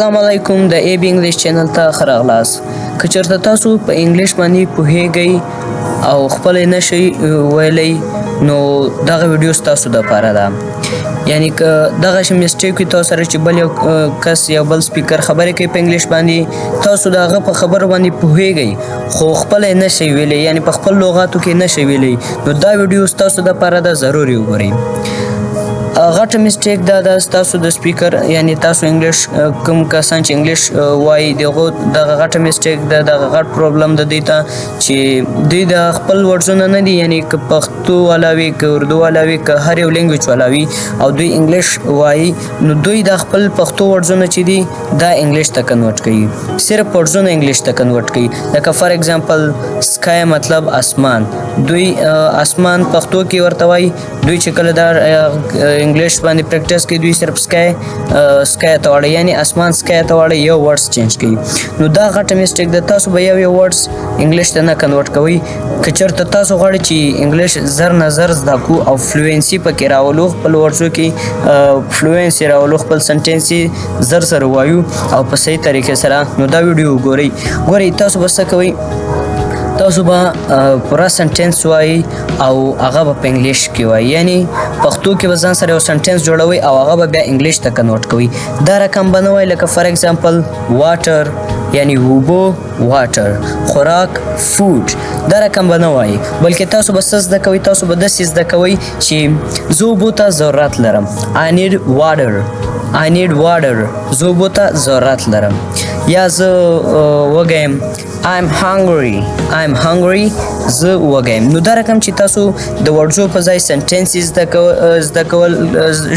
السلام علیکم د ای بی انګلیش چینل ته ښه راغلاست. که چېرته تاسو په انګلیش باندې پوهیږئ او خپل یې نشئ ویلی نو دغه ویډیو ستاسو دپاره ده. یعنې که دغسې مسټیک وي تاسو سره چې بل یو کس یا بل سپیکر خبرې کوي په انګلیش باندې، تاسو د هغه په خبرو باندې پوهیږئ خو خپله یې نشئ ویلی، یعنې په خپل لغاتو کې نشئ ویلی، نو دا ویډیو ستاسو دپاره ده، ضرور یې وګورئ. غټه مسټیک دا ده ستاسو د سپیکر، یعنی تاسو انګلیش کوم کسان چې انګلیش وایي د هغو دغه غټه مسټیک ده، دغه غټ پرابلم ده دوی ته چې دوی د خپل ورډزونه نه دي، یعنی که پښتو والا وي که اردو والا وي که هر یو لینګویج والا وي او دوی انګلیش وایي، نو دوی د خپل پښتو ورډزونه چې دي دا انګلیش ته کنورټ کوي، صرف ورډزونه انګلیش ته کنورټ کوي. لکه فار ایگزامپل سکای مطلب اسمان، دوی اسمان پښتو کې ورته وایي، دوی چې کله دا انګلیش باندې پریکټس کوي دوی صرف سکای ته واړي، یعنی اسمان سکای ته واړي، یو ورډس چینج کوي. نو دا غټه مسټیک ده، تاسو به یو ورډس انګلیش ته نه کنورټ کوئ. که چېرته تاسو غواړئ چې انګلیش زر نه زر زده کړو او فلوینسي پکې راولو، خپل ورډزو کې فلوینسي راولو، خپل سنټینس یې زر زر ووایو او په صحیح طریقې سره، نو دا ویډیو وګورئ. ګورئ تاسو به څه کوئ، تاسو به پوره سنټینس وایي او هغه به په انګلیش کې وایي، یعنی پښتو کې به ځان سره یو سنټینس جوړوئ او هغه به بیا انګلیش ته کنورټ کوئ. دا رقم به نه وایي لکه فار ایگزامپل واټر، یعنی اوبه، واټر، خوراک، فوډ، دا رقم به نه وایي، بلکې تاسو به څه زده کوئ، تاسو به داسې زده کوئ چې زه اوبو ته ضرورت لرم، I need water، زه اوبو ته ضرورت لرم. یا زه وږی یم، I'm hungry، زه وږی یم. نو دا رقم چې تاسو د ورډزو په ځای سنټینس زده کول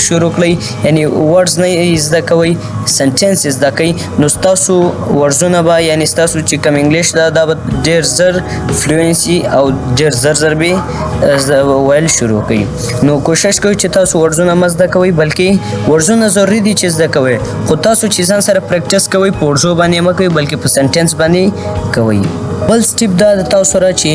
شروع کړئ، یعنی ورډز نه زده کوئ، سنټینس زده کوئ، نو ستاسو ورډزونه به، یعنی ستاسو چې کوم انګلیش ده دا به ډېر زر فلوینسي او ډېر زر زر به ویل شروع کړئ. نو کوشش کوئ چې تاسو ورډزونه مه زده کوئ، بلکې ورډزونه ضروري دي چې زده کوئ، خو تاسو چې ځان سره پریکټس کوئ په ورډزو باندې مه کوئ، بلکې په سنټینس باندې کوئ. بل سټیپ دا د تاسو سره چې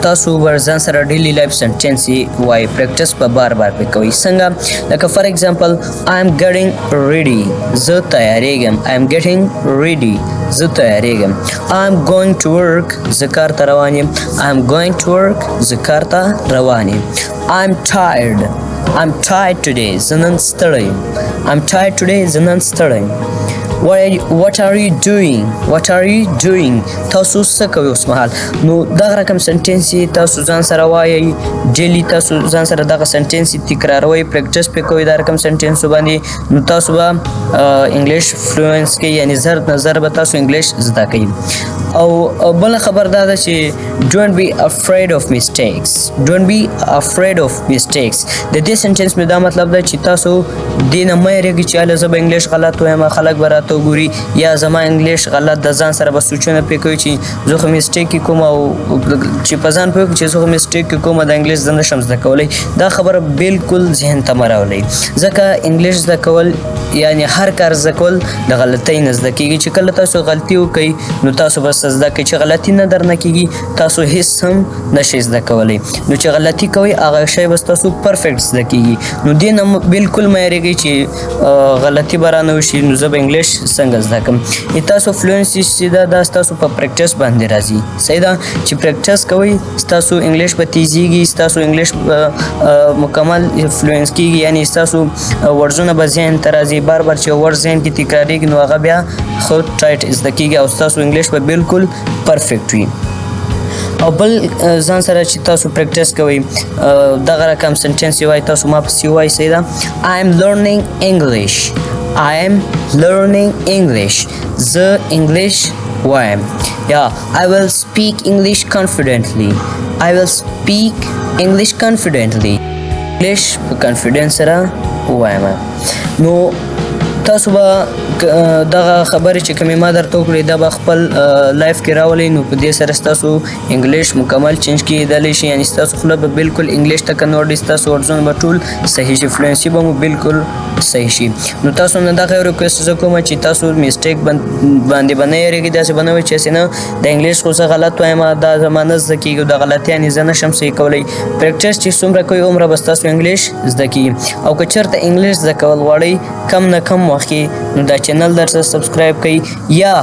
تاسو ځان سره ډیلی لایف سنټینس یې وایي، پریکټس په بار بار پې کوئ. څنګه؟ لکه فار ایگزامپل I am getting ready، زه تیارېږم، I am getting ready، زه تیارېږم. I am going to work، زه کار ته روان یم، I am going to work، زه کار ته روان یم. I am tired today، زه نن ستړی یم، I am tired today، زه نن ستړی یم. What are you doing، تاسو څه کوئ اوس مهال. نو دغه رقم سنټینس یې تاسو ځان سره وایئ، ډیلی تاسو ځان سره دغه سنټینس یې تکراروئ، پریکټس پې کوئ دا رقم سنټینسو باندې، نو تاسو به انګلیش فلوینس کې، یعنی زر نه زر به تاسو انګلیش زده کوئ. او بله خبر دا ده چې don't be afraid of mistakes، د دې سنټینس مې دا مطلب ده چې تاسو دې نه مه یېرېږئ چې هله زه به انګلیش غلط وایم، خلک به راته وګوري، یا زما انګلیش غلط د ځان سره به سوچونه پرې کوي چې زه خو مسټیک کې کوم، او چې په ځان پوه کړو چې زه خو مسټیک کې کوم، د انګلیش زه نشم زده کولی. دا خبره بالکل ذهن ته مه راولئ، ځکه انګلیش زده کول یعنی هر کار زده کول د غلطۍ نه زده کېږي. چې کله تاسو غلطي وکئ نو تاسو به څه زده کړئ، چې غلطي نه درنه کېږي تاسو هېڅ هم نشئ زده کولی. نو چې غلطي کوئ هغه شی به ستاسو پرفیکټ زده کېږي. نو دې نه بالکل مه یېرېږئ چې غلطي به رانه وشي نو زه به انګلیش څنګه زده کړم. تاسو فلوینسي چې دا ستاسو په پریکټس باندې راځي، صحیح ده، چې پریکټس کوئ ستاسو انګلیش به تیزیږي، ستاسو انګلیش مکمل فلوینس کېږي، یعنی ستاسو ورډزونه به ذهن ته راځي، بار بار چې ورډ ذهن کې تکرارېږي نو هغه بیا ښه ټایټ زده کېږي او ستاسو انګلیش به بالکل پرفیکټ وي. او بل ځان سره چې تاسو پریکټس کوئ دغه رقم سنټینس یې وایي، تاسو ما پسې وایي، صحیح ده. I am learning English، زه انګلیش وایم. یا I will speak English confidently، انګلیش په کانفیډنس سره وایم. نو تاسو به دغه خبرې چې کومې ما درته وکړې دا به خپل لایف کې راولئ، نو په دې سره ستاسو انګلیش مکمل چینج کېدلی شي، یعنی ستاسو خوله به بالکل انګلیش ته کنورټ شي، ستاسو ورډزونه به ټول صحیح شي، فلوینسي به مو بالکل صحیح شي. نو تاسو نه دغه ریکویسټ زه کوم چې تاسو مسټیک باندې به نه یېرېږئ، داسې به نه وایئ چې هسې نه د انګلیش خو زه غلط وایم، دا زما نه زده کېږي، د غلطیانې زه نشم صحیح کولی. پریکټس چې څومره کوئ عمره به ستاسو انګلیش زده کېږي. او که چېرته انګلیش زده کول غواړئ کم نه کم مخکې نو دا چینل درته سبسکرایب کړئ یا